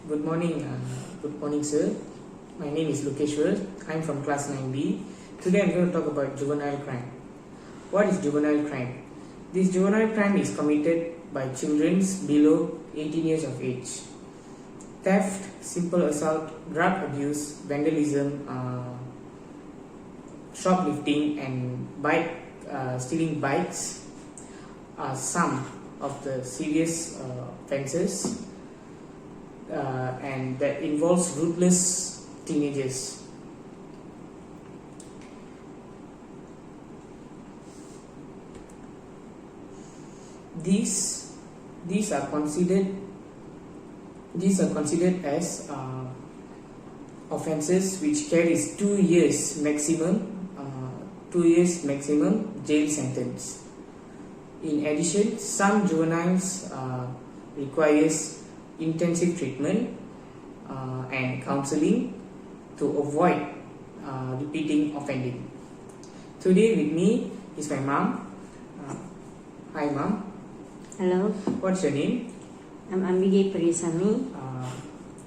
Good morning, sir. My name is Lokeshwar. I'm from class 9B. Today I'm going to talk about juvenile crime. What is juvenile crime? This juvenile crime is committed by children below 18 years of age. Theft, simple assault, drug abuse, vandalism, shoplifting, and stealing bikes are some of the serious offences. And that involves ruthless teenagers. These are considered as offences which carries 2 years maximum jail sentence. In addition, some juveniles requires intensive treatment and counseling to avoid repeating offending. Today with me is my mom. Hi mom. Hello, What's your name? I'm Ambige Perisami.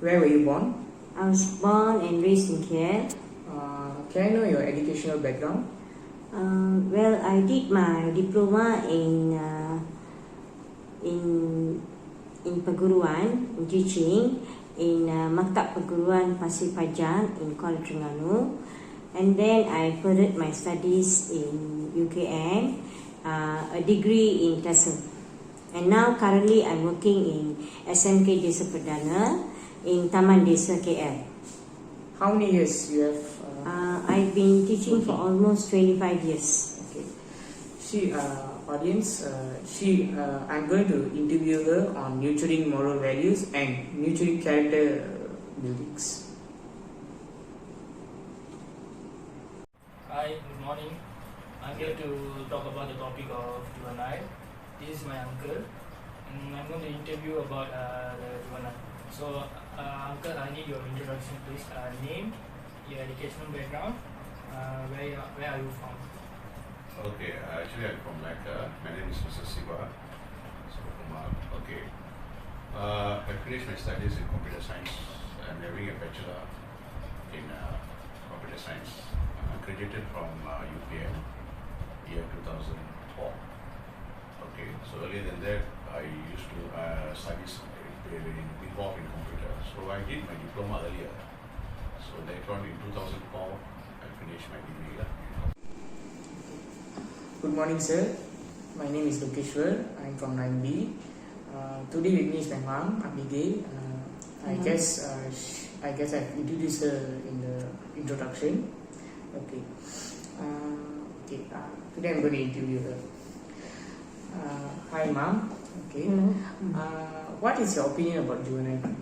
Where were you born? I was born and raised in KL. Can I know your educational background? Well, I did my diploma in perguruan, in teaching, in Maktab Perguruan Pasir Panjang in Kuala Terengganu, and then I furthered my studies in UKM, a degree in TESOL, and now currently I'm working in SMK Desa Perdana in Taman Desa KL. How many years you have? I've been teaching for almost 25 years. Okay. I'm going to interview her on nurturing moral values and nurturing character buildings. Hi, good morning. I'm here to talk about the topic of juvenile. This is my uncle, and I'm going to interview about the juvenile. So, uncle, I need your introduction, please. Name, your educational background, where are you from? Okay, actually I'm from Malacca. My name is Mr. Siva. So I finished my studies in computer science. I'm having a bachelor in computer science. I'm graduated from UPM year 2004. Okay, so earlier than that I used to study involved in computer. So I did my diploma earlier. So later on in 2004 I finished my degree. Good morning, sir. My name is Lokeshwar. I'm from 9B. Today with me is my mom, Ambige. I guess I've introduced her in the introduction. Okay. Today I'm going to interview her. Hi, mom. Okay. What is your opinion about juvenile crime?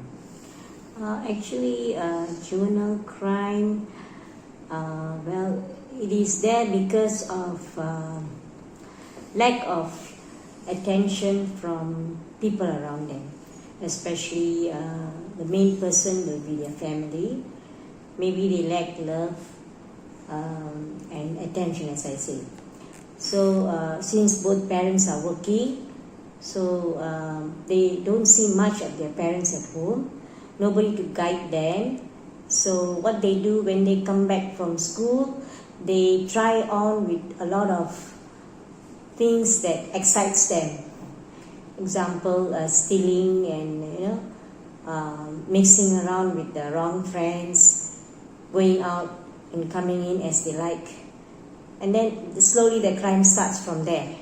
Actually, juvenile crime, well, it is there because of lack of attention from people around them, especially the main person will be their family. Maybe they lack love and attention, as I say. So since both parents are working, so they don't see much of their parents at home, nobody to guide them. So what they do when they come back from school, they try on with a lot of things that excites them. Example, stealing and mixing around with the wrong friends, going out and coming in as they like, and then slowly the crime starts from there.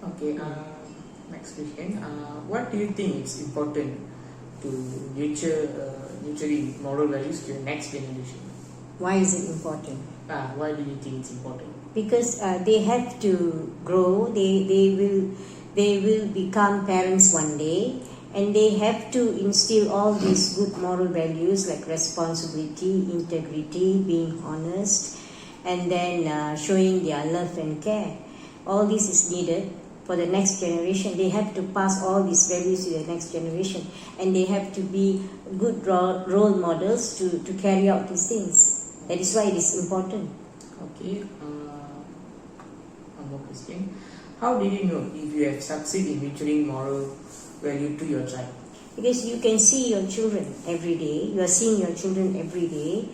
Okay. Next question. What do you think is important to nurturing moral values to the next generation? Why is it important? Why do you think it's important? Because they have to grow. They will become parents one day, and they have to instill all these good moral values like responsibility, integrity, being honest, and then showing their love and care. All this is needed for the next generation. They have to pass all these values to the next generation, and they have to be good role models to carry out these things. That is why it is important. Okay. One more question. How did you know if you have succeeded in nurturing moral value to your child? because you can see your children every day. You are seeing your children every day.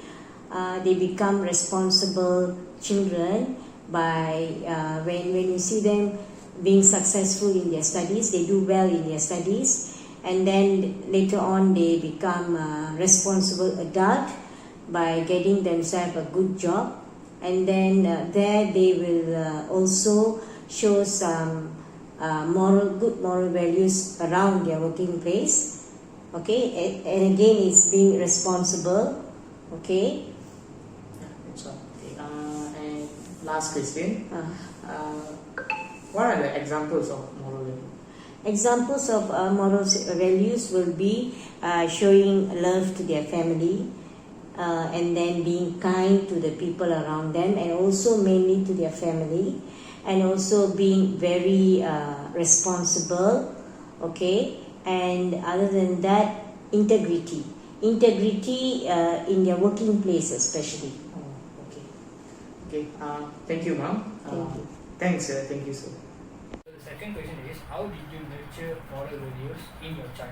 They become responsible children by when you see them being successful in their studies, they do well in their studies, and then later on they become responsible adult by getting themselves a good job, and then there they will also show some good moral values around their working place. Okay, and again it's being responsible. Okay. Yeah, that's all. Okay. And last question. Uh, What are the examples of moral values? Examples of moral values will be showing love to their family, and then being kind to the people around them, and also mainly to their family, and also being very responsible. Okay, and other than that, integrity in their working place especially. Oh, okay. Okay. Thank you, ma'am. Thank you. Thanks, sir. Thank you, sir. So the second question is, how did you nurture moral values in your child?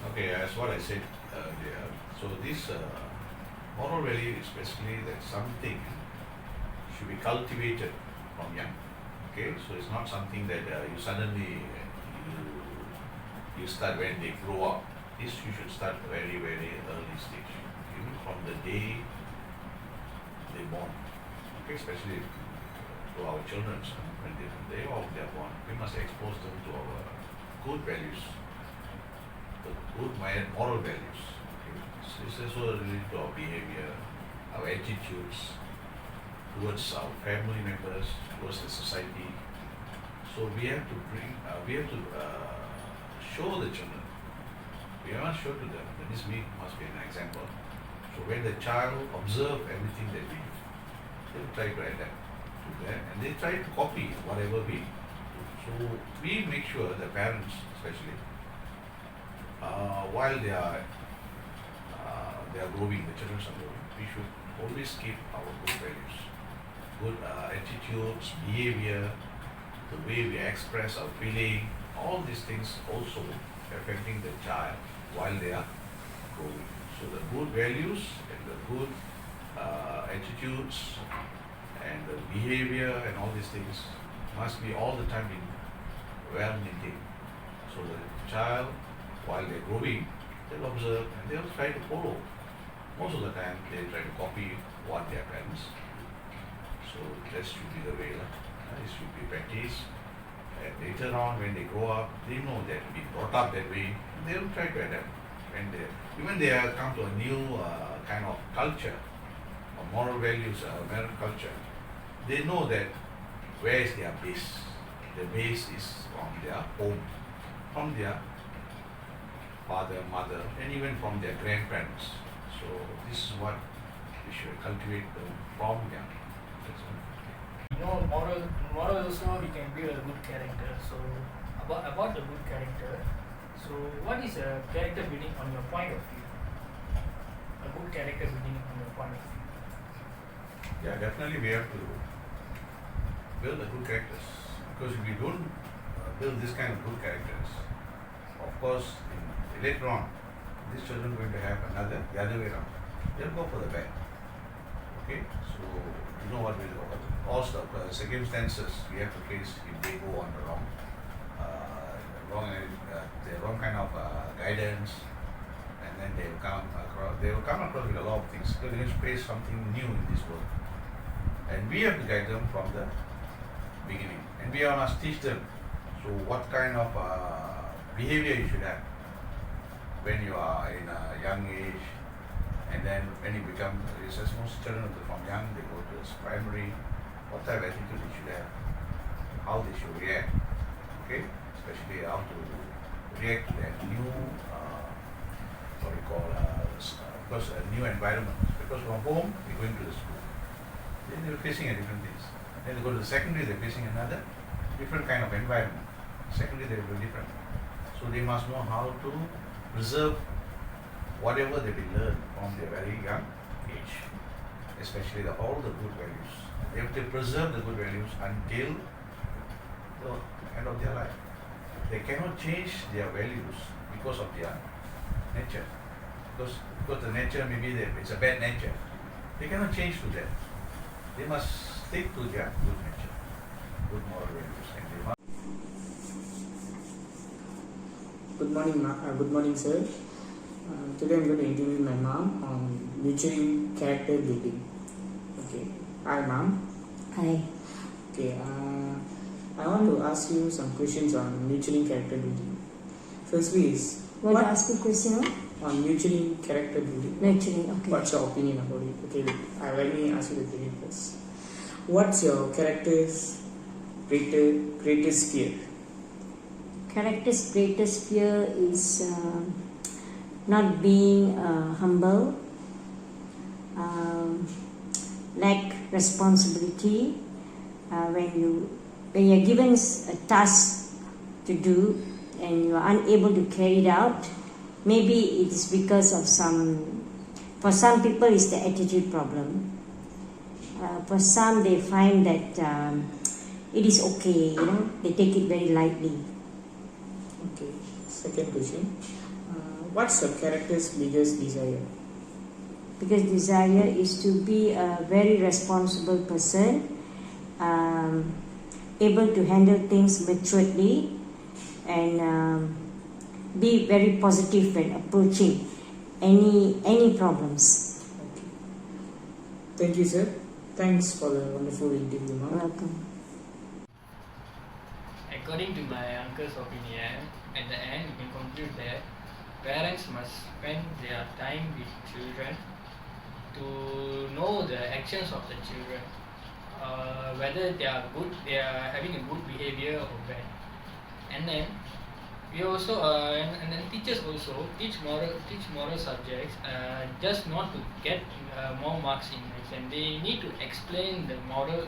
Okay, as what I said earlier, so this moral value is basically that something should be cultivated from young. Okay, so it's not something that you suddenly you start when they grow up. This you should start very early stage, even from the day they born. Okay, especially to our children, when they are born, we must expose them to our good values, the good moral values. Okay. So it's also related to our behavior, our attitudes towards our family members, towards the society. So we have to show the children. We must show to them that this must be an example. So when the child observe everything that we do, they will try to adapt to that, and they try to copy whatever we do. So we make sure the parents, especially, while they are growing, the children are growing, we should always keep our good values, good attitudes, behavior, the way we express our feeling. All these things also affecting the child while they are growing. So the good values and the good attitudes and the behavior and all these things must be all the time well maintained. So the child, while they're growing, they'll observe and they'll try to follow. Most of the time, they try to copy what their parents do. So that should be the way. It should be practiced. And later on, when they grow up, they know that being brought up that way, they will try to adapt. When they have come to a new kind of culture, or moral values, American culture, they know that where is their base. The base is from their home, from their father, mother, and even from their grandparents. So this is what we should cultivate them from young. Moral also we can build a good character. So about the good character, so what is a character building on your point of view? A good character building on your point of view. Yeah, definitely we have to build the good characters, because if we don't build this kind of good characters, of course, later on, these children are going to have the other way around. They'll go for the bad. Okay, so you know what will happen. Also, circumstances we have to face if they go on the wrong kind of guidance, and then they will come across with a lot of things. Because they will face something new in this world, and we have to guide them from the beginning, and we must teach them. So, what kind of behavior you should have when you are in a young age, and then when you become, most children from young, they go to primary, what type of attitude they should have, how they should react, okay, especially how to react to that new, because a new environment, because from home, they're going to the school, then they're facing a different things, then they go to the secondary, they're facing another different kind of environment, secondary they will be different, so they must know how to preserve whatever they will learn from their very young age, especially all the good values. They have to preserve the good values until the end of their life. they cannot change their values because of their nature. Because the nature, maybe it's a bad nature. They cannot change to that. They must stick to their good nature, good moral values, and they must. Good morning, sir. Today I'm going to interview my mom on nurturing character building. Okay. Hi, mom. Hi. Okay. I want to ask you some questions on nurturing character building. Firstly, is Want to ask a question? on nurturing character building? Nurturing, okay. What's your opinion about it? Okay, let me ask you the very first. What's your character's greatest fear? Character's greatest fear is not being humble, lack responsibility. When you're given a task to do and you are unable to carry it out, maybe it is because of for some people it's the attitude problem. For some they find that it is okay, they take it very lightly. Okay. Second question. What's your character's biggest desire? Because desire is to be a very responsible person, able to handle things maturely, and be very positive when approaching any problems. Okay. Thank you, sir. Thanks for the wonderful interview, ma'am. Welcome. According to my uncle's opinion, at the end we can conclude that parents must spend their time with children to know the actions of the children, whether they are having a good behavior or bad. And then we also and then teachers also teach moral subjects, just not to get more marks in exam. They need to explain the moral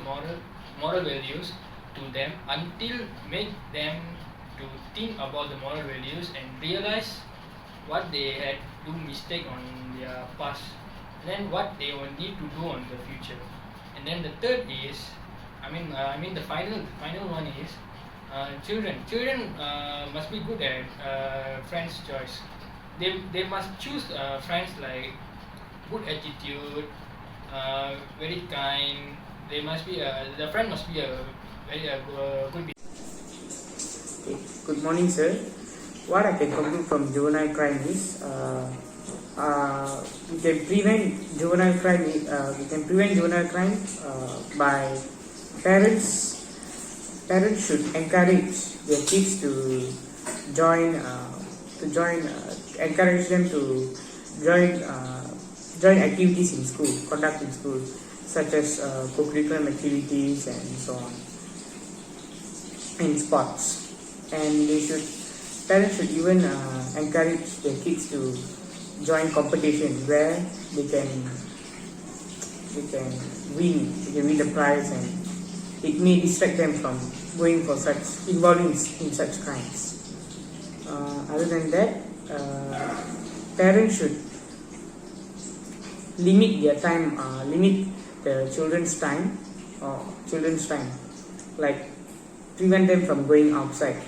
values to them until make them to think about the moral values and realize what they had do mistake on their past, then what they will need to do on the future. And then the third is, the final one is, children must be good at friends choice. They must choose friends like good attitude, very kind. They must be the friend must be a very good. Okay. Good morning, sir. What I can conclude from juvenile crime is we can prevent juvenile crime. We can prevent juvenile crime by parents. Parents should encourage their kids to encourage them to join activities in school, conduct in school, such as co-curriculum activities and so on, in sports. And parents should even encourage their kids to join competition where they can win the prize, and it may distract them from involving in such crimes. Other than that, parents should limit the children's time, like prevent them from going outside.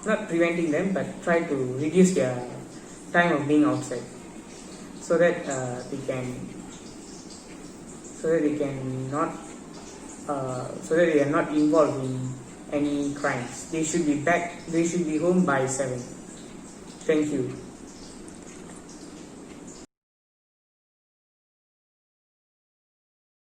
Not preventing them, but try to reduce their time of being outside, so that they are not involved in any crimes. They should be home by 7. Thank you.